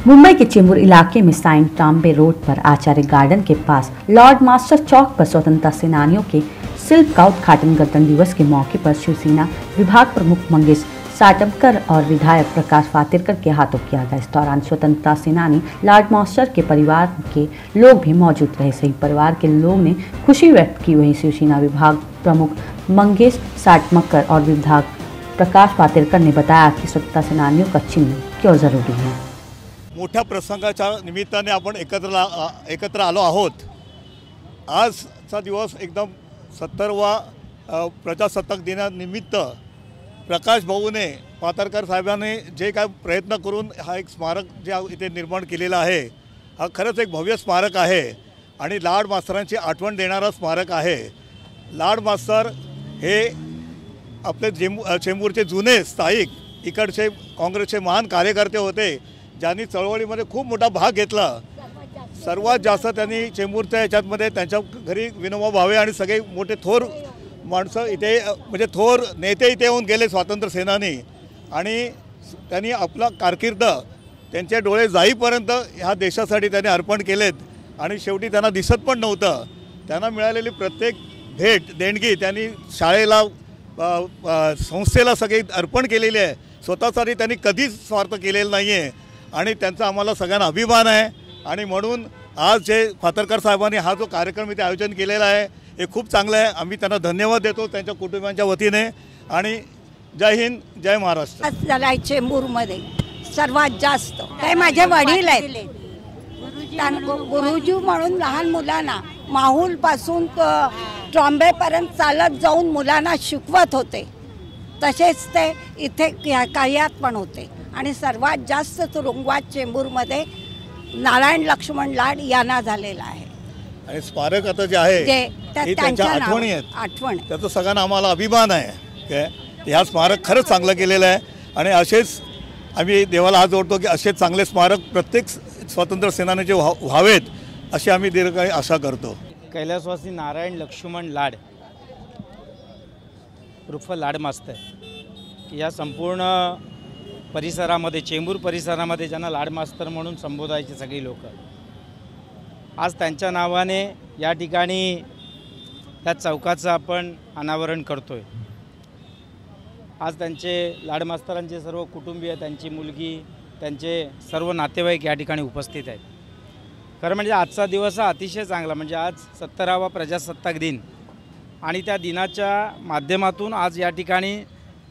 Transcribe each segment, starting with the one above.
मुंबई के चेंबूर इलाके में साइन तांबे रोड पर आचार्य गार्डन के pass Lord master चौक पर स्वतंत्रता सेनानियों के शिल्प का उद्घाटन गणतंत्र दिवस के मौके पर शिवसेना विभाग प्रमुख मंगेश साटमकर और विधायक प्रकाश फातिरकर के हाथों किया गया। इस दौरान स्वतंत्रता सेनानी लॉर्ड मास्टर के परिवार के लोग भी मौजूद रहे। सही परिवार के लोग ने खुशी व्यक्त की। वहीं शिवसेना विभाग प्रमुख मंगेश साटमकर और विधायक प्रकाश फातिरकर ने बताया कि स्वतंत्रता सेनानियों का चिन्ह क्यों जरूरी है। मोठ्या प्रसंगाच्या निमित्ताने आपण एकत्र आलो आहोत। आजचा दिवस एकदम 70वा प्रजासत्ताक दिनानिमित्त प्रकाश भाऊने फातरकर साहेबांनी जे काय प्रयत्न करून हा एक स्मारक जे इथे निर्माण केलेला आहे, हा खरंच एक भव्य स्मारक आहे आणि लाड मास्तरांची आठवण देणारा स्मारक आहे। लाड मास्तर हे आपले चेंबूरचे जुने स्थायिक इकडचे काँग्रेसचे महान कार्यकर्ते होते, ज्यांनी चळवळीमध्ये खूप मोठा भाग घेतला। सर्वात जास्त त्यांनी चेंबूरच्या ह्याच्यामध्ये त्यांच्या घरी विनोबा भावे आणि सगळे मोठे थोर माणसं इथे म्हणजे थोर नेते इथे येऊन गेले स्वातंत्र्य सेनानी, आणि त्यांनी आपला कारकीर्द त्यांचे डोळे जाईपर्यंत ह्या देशासाठी त्यांनी अर्पण केलेत आणि शेवटी त्यांना दिसत पण नव्हतं। त्यांना मिळालेली प्रत्येक भेट देणगी त्यांनी शाळेला संस्थेला सगळे अर्पण केलेली आहे। स्वतःसाठी त्यांनी कधीच स्वार्थ केलेला नाही आहे आणि त्यांचा आम्हाला सगळ्यांना अभिमान आहे। आणि म्हणून आज जे फातरकर साहेबांनी हा जो कार्यक्रम इथे आयोजन केलेला आहे हे खूप चांगलं आहे। आम्ही त्यांना धन्यवाद देतो त्यांच्या कुटुंबियांच्या वतीने। आणि जय हिंद, जय महाराष्ट्र। आज चेंबूरमध्ये सर्वात जास्त काय माझे वडील आहेत, गुरुजी म्हणून लहान मुलांना माहूलपासून ट्रॉम्बेपर्यंत चालत जाऊन मुलांना शिकवत होते, तसेच ते इथे कार्यात पण होते। आणि सर्वात जास्त तुरुंगवास चेंबूरमध्ये नारायण लक्ष्मण लाड यांना झालेला आहे। आणि स्मारक आता जे आहे ते त्यांच्या आठवणी आहेत, त्याचा सगळ्यांना आम्हाला अभिमान आहे की ह्या स्मारक खरंच चांगलं केलेलं आहे। आणि असेच आम्ही देवाला हात जोडतो की असेच चांगले स्मारक प्रत्येक स्वातंत्र्य सेनानीचे व्हावेत अशी आम्ही दीर्घकाळी आशा करतो। कैलासवासी नारायण लक्ष्मण लाड उर्फ लाड मास्तर या संपूर्ण परिसरामध्ये चेंबूर परिसरामध्ये ज्यांना लाड मास्तर म्हणून संबोधायचे सगळी लोक, आज त्यांच्या नावाने या ठिकाणी त्या चौकाचं आपण अनावरण करतोय। आज त्यांचे लाड मास्तरांचे सर्व कुटुंबीय, त्यांची मुलगी, त्यांचे सर्व नातेवाईक या ठिकाणी उपस्थित आहेत। खरं म्हणजे आजचा दिवस हा अतिशय चांगला, म्हणजे आज 70वा प्रजासत्ताक दिन आणि त्या दिनाच्या माध्यमातून आज या ठिकाणी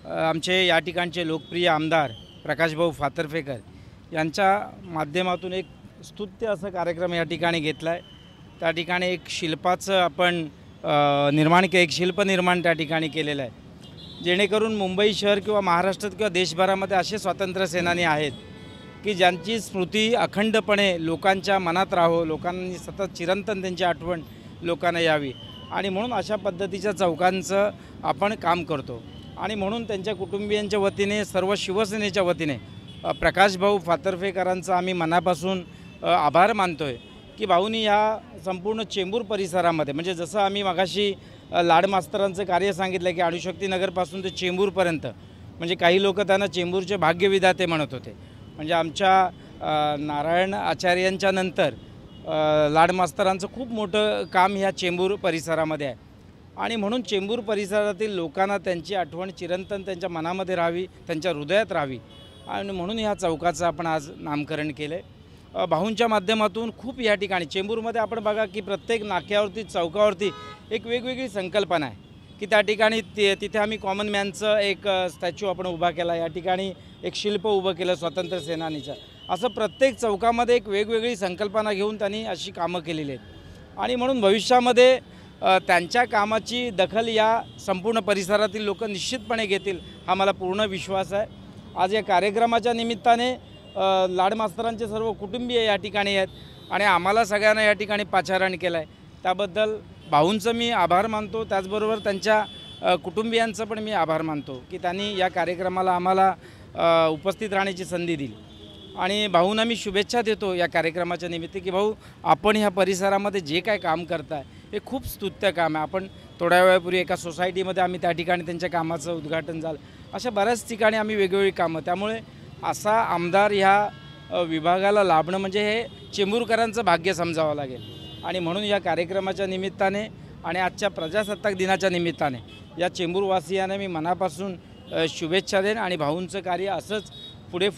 आमचे या ठिकाणचे लोकप्रिय आमदार प्रकाशभाऊ फातर्फेकर यांच्या माध्यमातून एक स्तुत्य असं कार्यक्रम या ठिकाणी घेतला आहे। त्या ठिकाणी एक शिल्पाचं आपण एक शिल्प निर्माण त्या ठिकाणी केलेलं आहे, जेणेकरून मुंबई शहर किंवा महाराष्ट्रात किंवा देशभरामध्ये असे स्वातंत्र्य सेनानी आहेत की ज्यांची स्मृती अखंडपणे लोकांच्या मनात राहो, लोकांनी सतत चिरंतन त्यांची आठवण लोकांना यावी, आणि म्हणून अशा पद्धतीच्या चौकांचं आपण काम करतो। आणि म्हणून त्यांच्या कुटुंबियांच्या वतीने, सर्व शिवसेनेच्या वतीने प्रकाशभाऊ फातर्फेकरांचा आम्ही मनापासून आभार मानतो आहे की भाऊनी या संपूर्ण चेंबूर परिसरामध्ये, म्हणजे जसं आम्ही मगाशी लाड मास्तरांचं कार्य सांगितलं की अणुशक्ती नगरपासून ते चेंबूरपर्यंत, म्हणजे काही लोक त्यांना चेंबूरचे भाग्यविधाते म्हणत होते। म्हणजे आमच्या नारायण आचार्यांच्या नंतर लाड मास्तरांचं खूप मोठं काम ह्या चेंबूर परिसरामध्ये आहे। आणि म्हणून चेंबूर परिसरातील लोकांना त्यांची आठवण चिरंतन त्यांच्या मनामध्ये राहावी, त्यांच्या हृदयात राहावी, आणि म्हणून ह्या चौकाचं आपण आज नामकरण केलं आहे। भाऊंच्या माध्यमातून खूप या ठिकाणी चेंबूरमध्ये आपण बघा की प्रत्येक नाक्यावरती, चौकावरती एक वेगवेगळी संकल्पना आहे की त्या ठिकाणी तिथे आम्ही कॉमन मॅनचं एक स्टॅच्यू आपण उभा केला, या ठिकाणी एक शिल्प उभं केलं स्वातंत्र्य सेनानीचं। असं प्रत्येक चौकामध्ये एक वेगवेगळी संकल्पना घेऊन त्यांनी अशी कामं केलेली आहेत। आणि म्हणून भविष्यामध्ये त्यांच्या कामाची दखल या संपूर्ण परिसरातील लोक निश्चितपणे घेतील, हा मला पूर्ण विश्वास आहे। आज या कार्यक्रमाच्या निमित्ताने लाड मास्तरांचे सर्व कुटुंबीय या ठिकाणी आहेत आणि आम्हाला सगळ्यांना या ठिकाणी पाचारण केलं आहे, त्याबद्दल भाऊंचं मी आभार मानतो। त्याचबरोबर त्यांच्या कुटुंबियांचं पण मी आभार मानतो की त्यांनी या कार्यक्रमाला आम्हाला उपस्थित राहण्याची संधी दिली। आणि भाऊंना मी शुभेच्छा देतो या कार्यक्रमाच्या निमित्त की भाऊ, आपण ह्या परिसरामध्ये जे काय काम करताय हे खूप स्तुत्य काम आहे। आपण थोड्या वेळापूर्वी एका सोसायटीमध्ये आम्ही त्या ठिकाणी त्यांच्या कामाचं उद्घाटन झालं, अशा बऱ्याच ठिकाणी आम्ही वेगवेगळी कामं, त्यामुळे असा आमदार ह्या विभागाला लाभणं म्हणजे हे चेंबूरकरांचं भाग्य समजावं लागेल. आणि म्हणून या कार्यक्रमाच्या निमित्ताने आणि आजच्या प्रजासत्ताक दिनाच्या निमित्ताने या चेंबूरवासियांना मी मनापासून शुभेच्छा देईन आणि भाऊंचं कार्य असंच पुढे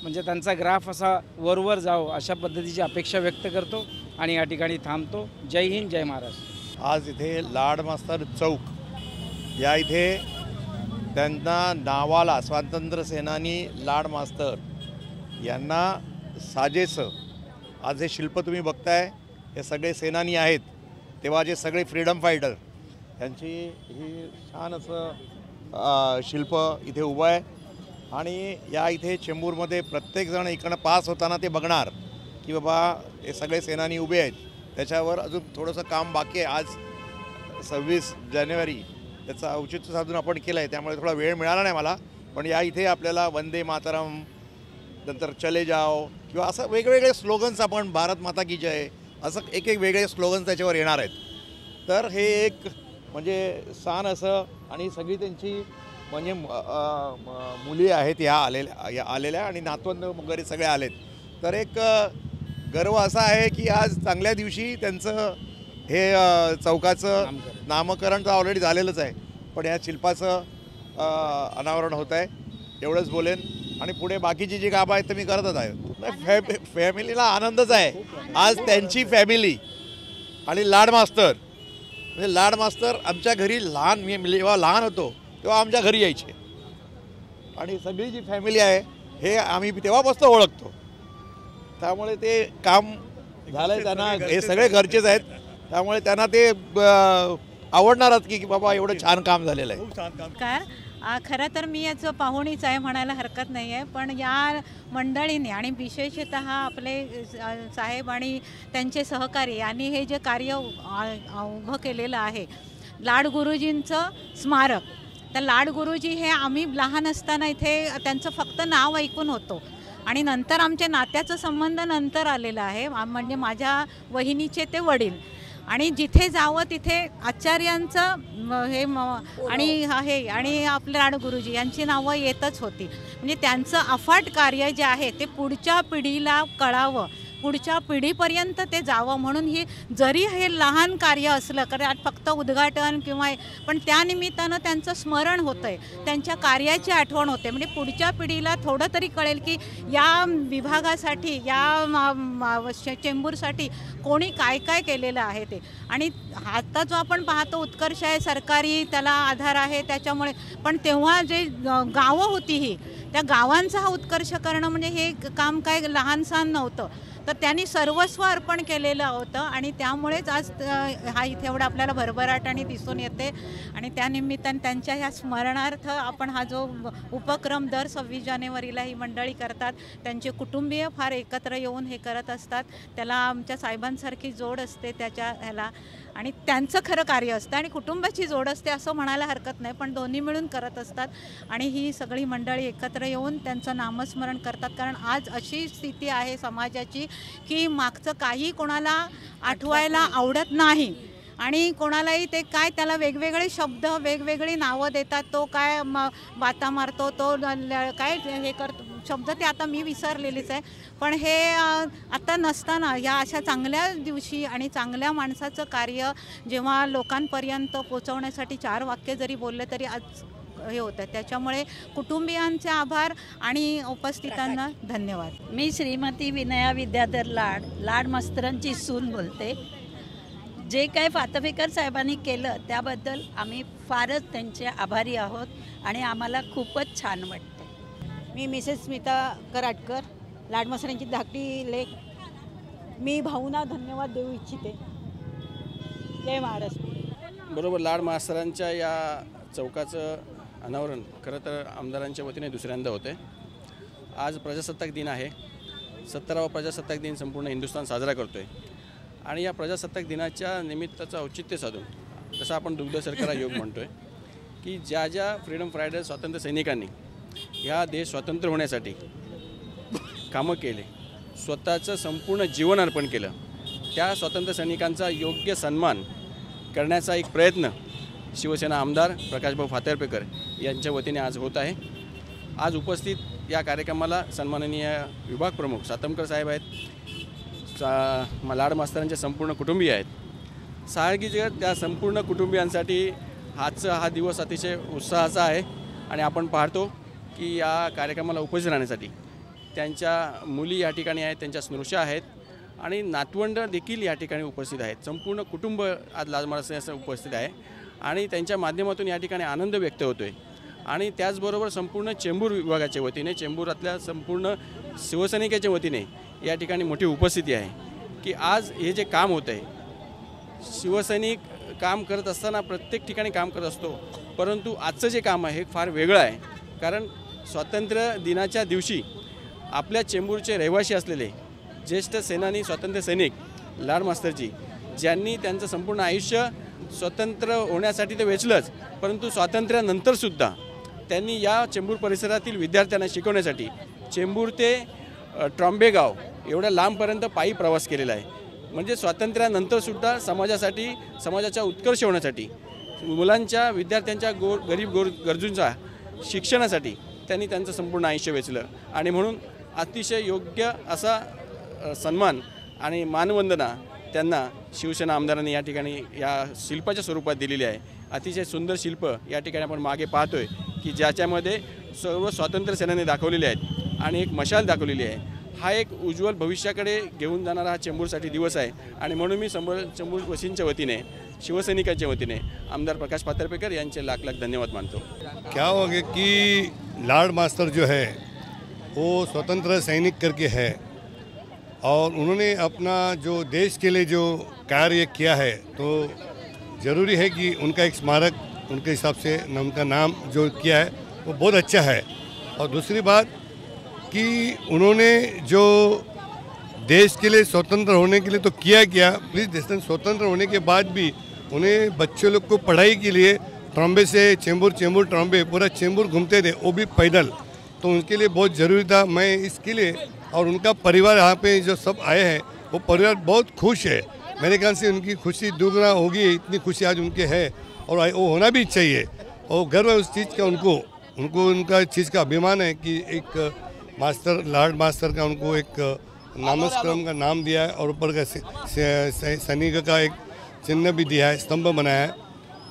म्हणजे त्यांचा ग्राफ असा वर जावं अशा पद्धतीची अपेक्षा व्यक्त करतो आणि या ठिकाणी थांबतो. जय हिंद, जय महाराष्ट्र. आज इथे लाड मास्तर चौक या इथे त्यांना नावाला स्वातंत्र्य सेनानी लाड मास्तर यांना साजेसं आज हे शिल्प तुम्ही बघताय हे सगळे सेनानी आहेत. तेव्हा जे सगळे फ्रीडम फायटर यांची ही छान असं शिल्प इथे उभं आहे. आणि या इथे चेंबूरमध्ये प्रत्येकजण इकडनं पास होताना ते बघणार की बाबा हे सगळे सेनानी उभे आहेत. त्याच्यावर अजून थोडंसं काम बाकी आहे. आज 26 जानेवारी त्याचं औचित्य साधून आपण केलं आहे, त्यामुळे थोडा वेळ मिळाला नाही मला. पण या इथे आपल्याला वंदे मातरम, नंतर चले जाओ किंवा असं वेगवेगळे स्लोगन्स, आपण भारत माता की जय असं एक वेगळे स्लोगन्स त्याच्यावर येणार आहेत. तर हे एक म्हणजे छान असं आणि सगळी त्यांची म्हणजे मुली आहेत या आलेल्या आणि नातवंड वगैरे सगळे आलेत. तर एक गर्व असा आहे की आज चांगल्या दिवशी त्यांचं हे चौकाचं नामकरण तर ऑलरेडी झालेलंच आहे, पण या शिल्पाचं अनावरण होत आहे. एवढंच बोलेन आणि पुढे बाकीची जी कामं आहेत तर मी करतच आहे. फॅमिलीला आनंदच आहे आज. त्यांची फॅमिली आणि लाड मास्तर म्हणजे लाड मास्तर आमच्या घरी मी जेव्हा लहान होतो तेव्हा आमच्या घरी यायचे आणि सगळी जी फॅमिली आहे हे आम्ही तेव्हापासून ओळखतो. त्यामुळे ते काम झालं आहे त्यांना, हे सगळे घरचेच आहेत. त्यामुळे त्यांना ते आवडणारच की बाबा एवढं छान काम झालेलं आहे. खूप छान काम. खरं तर मी याचं पाहुणीच आहे म्हणायला हरकत नाही आहे, पण या मंडळीने आणि विशेषतः आपले साहेब आणि त्यांचे सहकारी यांनी हे जे कार्य उभं केलेलं आहे लाड गुरुजींचं स्मारक. तर लाड गुरुजी हे आम्ही लहान असताना इथे त्यांचं फक्त नाव ऐकून होतो आणि नंतर आमच्या नात्याचा संबंध नंतर आलेला आहे. म्हणजे माझ्या वहिनीचे ते वडील आणि जिथे जावं तिथे आचार्यांचं हे आणि आपले लाड गुरुजी यांची नावं येतच होती. म्हणजे त्यांचं अफाट कार्य जे आहे ते पुढच्या पिढीला कळावं, पुढच्या पिढीपर्यंत ते जावं म्हणून ही जरी हे लहान कार्य असलं कारण फक्त उद्घाटन किंवा पण त्यानिमित्तानं त्यांचं स्मरण होतं आहे, त्यांच्या कार्याची आठवण होते. म्हणजे पुढच्या पिढीला थोडं तरी कळेल की या विभागासाठी या चेंबूरसाठी कोणी काय काय केलेलं आहे ते. आणि आता जो आपण पाहतो उत्कर्ष आहे सरकारी, त्याला आधार आहे त्याच्यामुळे, पण तेव्हा जे गावं होती ही त्या गावांचा हा उत्कर्ष करणं म्हणजे हे काम काय लहानसहान नव्हतं. तर त्यांनी सर्वस्व अर्पण केलेलं होतं आणि त्यामुळेच आज हा इथे एवढा आपल्याला भरभराटाने दिसून येते. आणि त्यानिमित्ताने त्यांच्या ह्या स्मरणार्थ आपण हा जो उपक्रम दर 26 जानेवारीला ही मंडळी करतात. त्यांचे कुटुंबीय फार एकत्र येऊन हे करत असतात. त्याला आमच्या साहेबांसारखी जोड असते त्याच्या ह्याला आणि त्यांचं खरं कार्य असतं आणि कुटुंबाची जोड असते असं म्हणायला हरकत नाही, पण दोन्ही मिळून करत असतात. आणि ही सगळी मंडळी एकत्र येऊन त्यांचं नामस्मरण करतात. कारण आज अशी स्थिती आहे समाजाची की मागचं काही कोणाला आठवायला आवडत नाही आणि कोणालाही ते काय त्याला वेगवेगळे शब्द वेगवेगळी नावं देतात. तो काय बाता मारतो, तो काय हे करतो शब्द ते आता मी विसरलेलीच आहे. पण हे आता नसताना या अशा चांगल्या दिवशी आणि चांगल्या माणसाचं कार्य जेव्हा लोकांपर्यंत पोचवण्यासाठी 4 वाक्य जरी बोलले तरी आज हे होतं. त्याच्यामुळे कुटुंबियांचे आभार आणि उपस्थितांना धन्यवाद. मी श्रीमती विनया विद्याधर लाड मास्तरांची सून बोलते. जे काय फातफेकर साहेबांनी केलं त्याबद्दल आम्ही फारच त्यांचे आभारी आहोत आणि आम्हाला खूपच छान वाटतं. मी मिसेस स्मिता कराडकर, लाड मास्तरांची धाकटी लेक. मी भाऊंना धन्यवाद देऊ इच्छिते. जय महाराष्ट्र. बरोबर, लाड मास्तरांच्या या चौकाचं अनावरण खरं तर आमदारांच्या वतीने दुसऱ्यांदा होते. आज प्रजासत्ताक दिन आहे. 17वा प्रजासत्ताक दिन संपूर्ण हिंदुस्थान साजरा करतो आहे आणि या प्रजासत्ताक दिनाच्या निमित्ताचं औचित्य साधून जसं आपण दुग्ध शर्करा योग म्हणतो आहे की ज्या फ्रीडम फायटर स्वातंत्र्य सैनिकांनी ह्या देश स्वतंत्र होण्यासाठी कामं केले, स्वतःचं संपूर्ण जीवन अर्पण केलं, त्या स्वातंत्र्य सैनिकांचा योग्य सन्मान करण्याचा एक प्रयत्न शिवसेना आमदार प्रकाशभाऊ फातर्पेकर यांच्या वतीने आज होत आहे. आज उपस्थित या कार्यक्रमाला सन्माननीय विभाग प्रमुख सातमकर साहेब आहेत, लाड मास्तरांचे संपूर्ण कुटुंबीय आहेत. साहजिकच त्या संपूर्ण कुटुंबियांसाठी हा दिवस अतिशय उत्साहाचा आहे आणि आपण पाहतो की या कार्यक्रमाला उपस्थित राहण्यासाठी त्यांच्या मुली या ठिकाणी आहेत, त्यांच्या स्नुषा आहेत आणि नातवंड देखील या ठिकाणी उपस्थित आहेत. संपूर्ण कुटुंब आज लाड मास्तर उपस्थित आहे आणि त्यांच्या माध्यमातून या ठिकाणी आनंद व्यक्त होतो आहे. आणि त्याचबरोबर संपूर्ण चेंबूर विभागाच्या वतीने, चेंबूरातल्या संपूर्ण शिवसैनिकाच्या वतीने या ठिकाणी मोठी उपस्थिती आहे की आज हे जे काम होतं आहे, शिवसैनिक काम करत असताना प्रत्येक ठिकाणी काम करत असतो, परंतु आजचं जे काम आहे हे फार वेगळं आहे. कारण स्वातंत्र्य दिनाच्या दिवशी आपल्या चेंबूरचे रहिवासी असलेले ज्येष्ठ सेनानी, स्वातंत्र्य सैनिक लाड मास्तरजी, ज्यांनी त्यांचं संपूर्ण आयुष्य स्वतंत्र होण्यासाठी तर वेचलंच, परंतु स्वातंत्र्यानंतरसुद्धा त्यांनी या चेंबूर परिसरातील विद्यार्थ्यांना शिकवण्यासाठी चेंबूर ते ट्रॉम्बे गाव एवढ्या लांबपर्यंत पायी प्रवास केलेला आहे. म्हणजे स्वातंत्र्यानंतरसुद्धा समाजासाठी, समाजाच्या उत्कर्ष होण्यासाठी, मुलांच्या, विद्यार्थ्यांच्या गरीब गरजूंच्या शिक्षणासाठी त्यांनी त्यांचं संपूर्ण आयुष्य वेचलं. आणि म्हणून अतिशय योग्य असा सन्मान आणि मानवंदना त्यांना शिवसेना आमदारांनी या ठिकाणी या शिल्पाच्या स्वरूपात दिलेली आहे. अतिशय सुंदर शिल्प या ठिकाणी आपण मागे पाहतोय की ज्याच्यामध्ये सर्व स्वातंत्र्य सेनानी दाखवलेले आहेत आणि एक मशाल दाखवलेली आहे. हा एक उज्ज्वल भविष्याकडे घेऊन जाणारा हा चेंबूरसाठी दिवस आहे. आणि म्हणून मी चेंबूरवासींच्या वतीने, शिवसैनिकांच्या वतीने आमदार प्रकाश पात्रपेकर यांचे लाख लाख धन्यवाद मानतो. क्या हो गया कि लाड मास्टर जो है वो स्वतंत्र सैनिक करके है और उन्होंने अपना जो देश के लिए जो कार्य किया है, तो ज़रूरी है कि उनका एक स्मारक उनके हिसाब से उनका नाम जो किया है वो बहुत अच्छा है. और दूसरी बात कि उन्होंने जो देश के लिए स्वतंत्र होने के लिए तो किया प्लीज़ देश स्वतंत्र होने के बाद भी उन्हें बच्चे लोग को पढ़ाई के लिए ट्रॉम्बे से चेंबूर ट्रॉम्बे पूरा चेंबूर घूमते थे, वो भी पैदल, तो उनके लिए बहुत ज़रूरी था. मैं इसके लिए और उनका परिवार यहाँ पे जो सब आए हैं वो परिवार बहुत खुश है. मेरे ख्याल से उनकी खुशी दुगना होगी, इतनी खुशी आज उनके है और वो होना भी चाहिए. और गर्व है उस चीज़ का, उनको उनका चीज़ का अभिमान है कि एक मास्टर, लाड मास्टर का उनको एक नामस्क्रम का नाम दिया है और ऊपर का सैनिक का एक चिन्ह भी दिया है, स्तंभ बनाया है.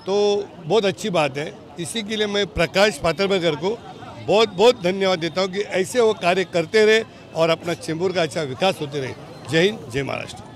तो बहुत अच्छी बात है. इसी के लिए मैं प्रकाश पात्रपेकर को बहुत बहुत धन्यवाद देता हूँ कि ऐसे वो कार्य करते रहे और अपना चेंबूर का अच्छा विकास होते रहे. जय हिंद, जय महाराष्ट्र.